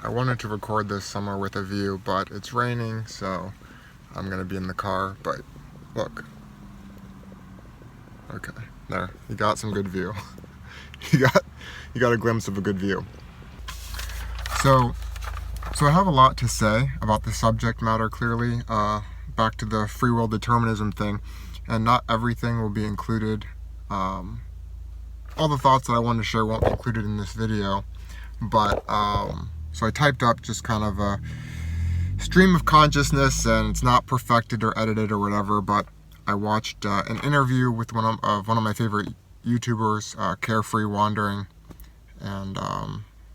I wanted to record this somewhere with a view, but it's raining, so I'm gonna be in the car. But look, okay, there, you got some good view. you got a glimpse of a good view. So I have a lot to say about the subject matter. Clearly, back to the free will determinism thing, and not everything will be included. All the thoughts that I wanted to share won't be included in this video, but so I typed up just kind of a stream of consciousness, and it's not perfected or edited or whatever, but I watched an interview with one of my favorite YouTubers, Carefree Wandering, and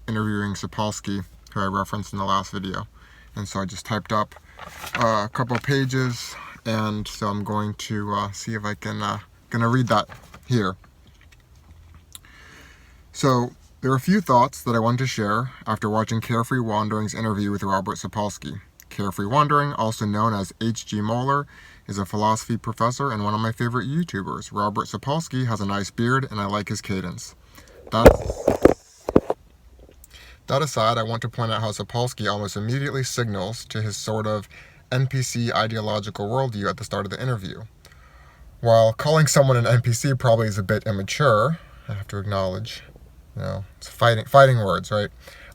interviewing Sapolsky, who I referenced in the last video. And so I just typed up a couple pages, and so I'm going to see if I can gonna read that here. So there are a few thoughts that I wanted to share after watching Carefree Wandering's interview with Robert Sapolsky. Carefree Wandering, also known as H.G. Moeller, is a philosophy professor and one of my favorite YouTubers. Robert Sapolsky has a nice beard, and I like his cadence. That aside, I want to point out how Sapolsky almost immediately signals to his sort of NPC ideological worldview at the start of the interview. While calling someone an NPC probably is a bit immature, I have to acknowledge, it's fighting words, right?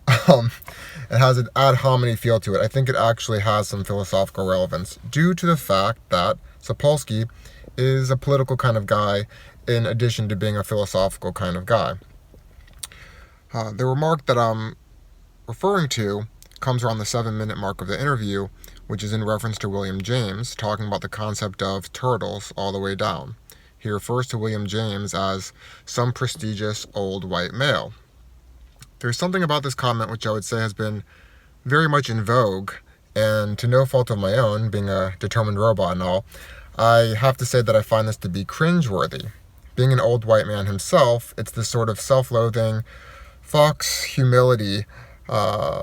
It has an ad hominem feel to it. I think it actually has some philosophical relevance due to the fact that Sapolsky is a political kind of guy in addition to being a philosophical kind of guy. The remark that I'm referring to comes around the 7-minute mark of the interview, which is in reference to William James, talking about the concept of turtles all the way down. He refers to William James as some prestigious old white male. There's something about this comment which I would say has been very much in vogue, and to no fault of my own, being a determined robot and all, I have to say that I find this to be cringeworthy. Being an old white man himself, it's this sort of self-loathing, fox humility,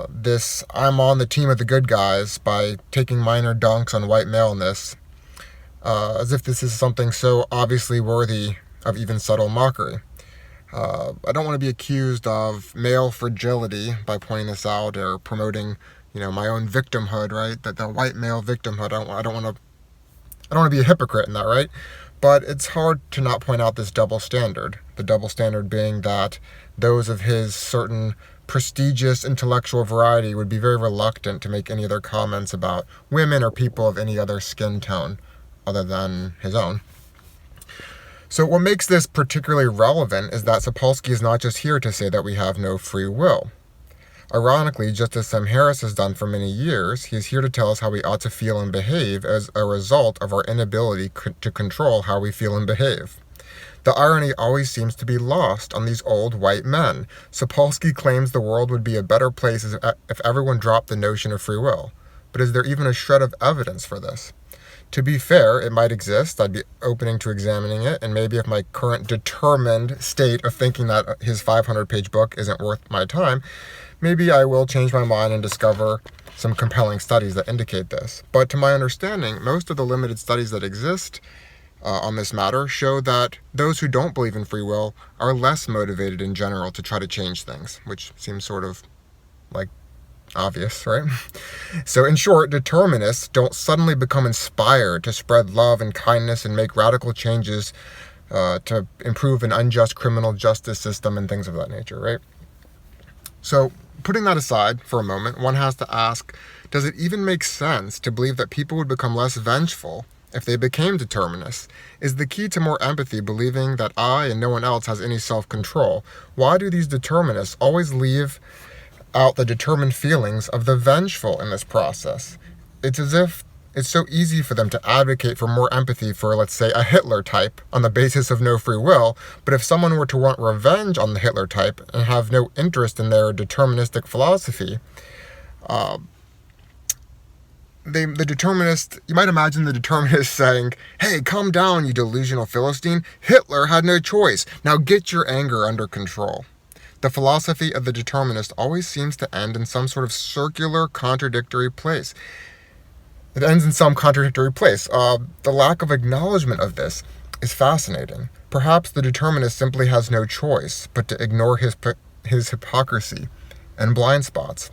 this I'm on the team of the good guys by taking minor dunks on white maleness, as if this is something so obviously worthy of even subtle mockery. I don't want to be accused of male fragility by pointing this out or promoting, my own victimhood, right? That the white male victimhood. I don't want to be a hypocrite in that, right? But it's hard to not point out this double standard. The double standard being that those of his certain prestigious intellectual variety would be very reluctant to make any other comments about women or people of any other skin tone other than his own. So what makes this particularly relevant is that Sapolsky is not just here to say that we have no free will. Ironically, just as Sam Harris has done for many years, he is here to tell us how we ought to feel and behave as a result of our inability to control how we feel and behave. The irony always seems to be lost on these old white men. Sapolsky claims the world would be a better place if everyone dropped the notion of free will. But is there even a shred of evidence for this? To be fair, it might exist. I'd be open to examining it, and maybe if my current determined state of thinking that his 500-page book isn't worth my time, maybe I will change my mind and discover some compelling studies that indicate this. But to my understanding, most of the limited studies that exist on this matter show that those who don't believe in free will are less motivated in general to try to change things, which seems sort of like obvious, right? So in short, determinists don't suddenly become inspired to spread love and kindness and make radical changes to improve an unjust criminal justice system and things of that nature, right? So putting that aside for a moment, one has to ask, does it even make sense to believe that people would become less vengeful if they became determinists? Is the key to more empathy believing that I and no one else has any self-control? Why do these determinists always leave out the determined feelings of the vengeful in this process? It's as if it's so easy for them to advocate for more empathy for, let's say, a Hitler type on the basis of no free will, but if someone were to want revenge on the Hitler type and have no interest in their deterministic philosophy, the determinist, you might imagine the determinist saying, hey, calm down, you delusional Philistine. Hitler had no choice. Now get your anger under control. The philosophy of the determinist always seems to end in some sort of circular, contradictory place. It ends in some contradictory place. The lack of acknowledgement of this is fascinating. Perhaps the determinist simply has no choice but to ignore his hypocrisy and blind spots.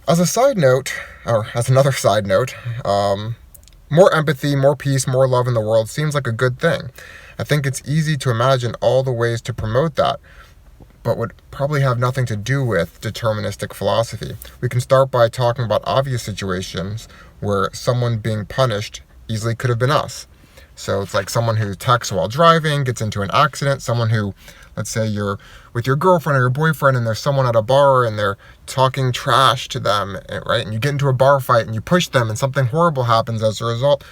As a side note, or as another side note, more empathy, more peace, more love in the world seems like a good thing. I think it's easy to imagine all the ways to promote that, but would probably have nothing to do with deterministic philosophy. We can start by talking about obvious situations where someone being punished easily could have been us. So it's like someone who texts while driving, gets into an accident, someone who, let's say you're with your girlfriend or your boyfriend and there's someone at a bar and they're talking trash to them, right? And you get into a bar fight and you push them and something horrible happens as a result.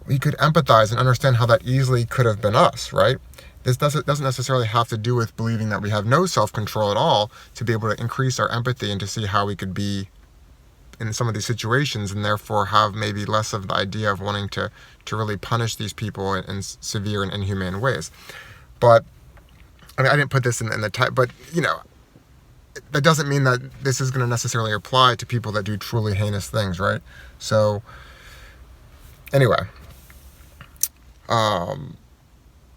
We could empathize and understand how that easily could have been us, right? This doesn't necessarily have to do with believing that we have no self-control at all to be able to increase our empathy and to see how we could be in some of these situations and therefore have maybe less of the idea of wanting to really punish these people in severe and inhumane ways. But, I mean, I didn't put this in the type, but, that doesn't mean that this is going to necessarily apply to people that do truly heinous things, right? So, anyway,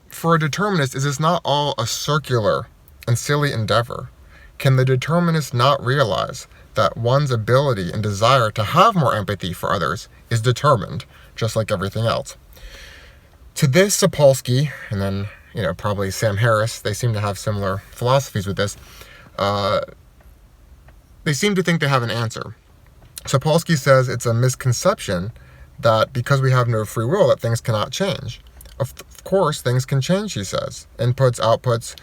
for a determinist, is this not all a circular and silly endeavor? Can the determinist not realize that one's ability and desire to have more empathy for others is determined, just like everything else? To this, Sapolsky, and then, probably Sam Harris, they seem to have similar philosophies with this, they seem to think they have an answer. Sapolsky says it's a misconception that because we have no free will that things cannot change. Of course, things can change, he says. Inputs, outputs,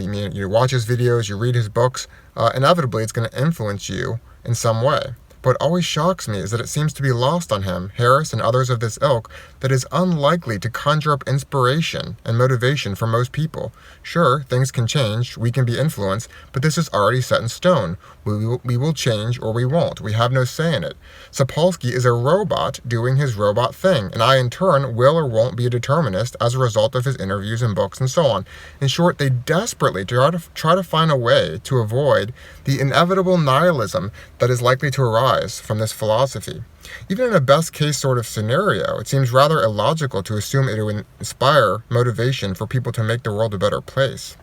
you watch his videos, you read his books, inevitably it's going to influence you in some way. But what always shocks me is that it seems to be lost on him, Harris and others of this ilk, that is unlikely to conjure up inspiration and motivation for most people. Sure, things can change, we can be influenced, but this is already set in stone. We will change or we won't. We have no say in it. Sapolsky is a robot doing his robot thing, and I in turn will or won't be a determinist as a result of his interviews and books and so on. In short, they desperately try to find a way to avoid the inevitable nihilism that is likely to arise from this philosophy. Even in a best-case sort of scenario, it seems rather illogical to assume it would inspire motivation for people to make the world a better place.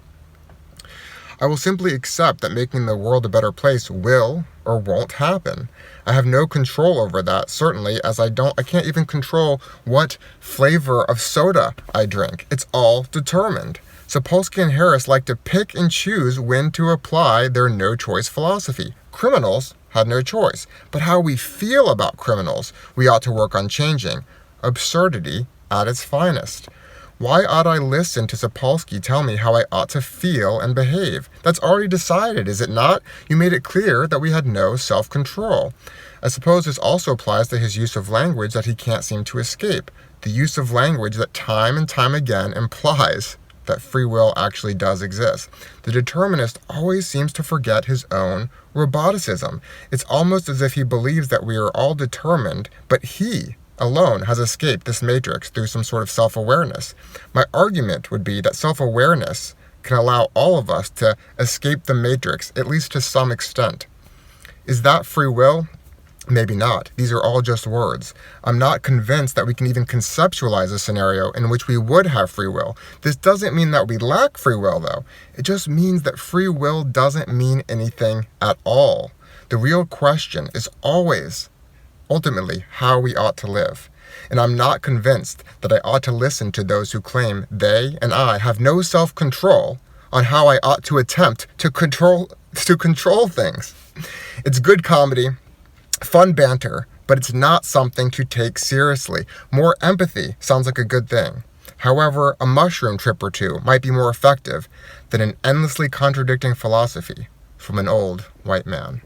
I will simply accept that making the world a better place will or won't happen. I have no control over that, certainly, as I can't even control what flavor of soda I drink. It's all determined. Sapolsky and Harris like to pick and choose when to apply their no-choice philosophy. Criminals had no choice, but how we feel about criminals we ought to work on changing. Absurdity at its finest. Why ought I listen to Sapolsky tell me how I ought to feel and behave? That's already decided, is it not? You made it clear that we had no self-control. I suppose this also applies to his use of language that he can't seem to escape. The use of language that time and time again implies that free will actually does exist. The determinist always seems to forget his own roboticism. It's almost as if he believes that we are all determined, but he alone has escaped this matrix through some sort of self-awareness. My argument would be that self-awareness can allow all of us to escape the matrix, at least to some extent. Is that free will? Maybe not. These are all just words. I'm not convinced that we can even conceptualize a scenario in which we would have free will. This doesn't mean that we lack free will, though. It just means that free will doesn't mean anything at all. The real question is always, ultimately, how we ought to live. And I'm not convinced that I ought to listen to those who claim they and I have no self-control on how I ought to attempt to control things. It's good comedy, fun banter, but it's not something to take seriously. More empathy sounds like a good thing. However, a mushroom trip or two might be more effective than an endlessly contradicting philosophy from an old white man.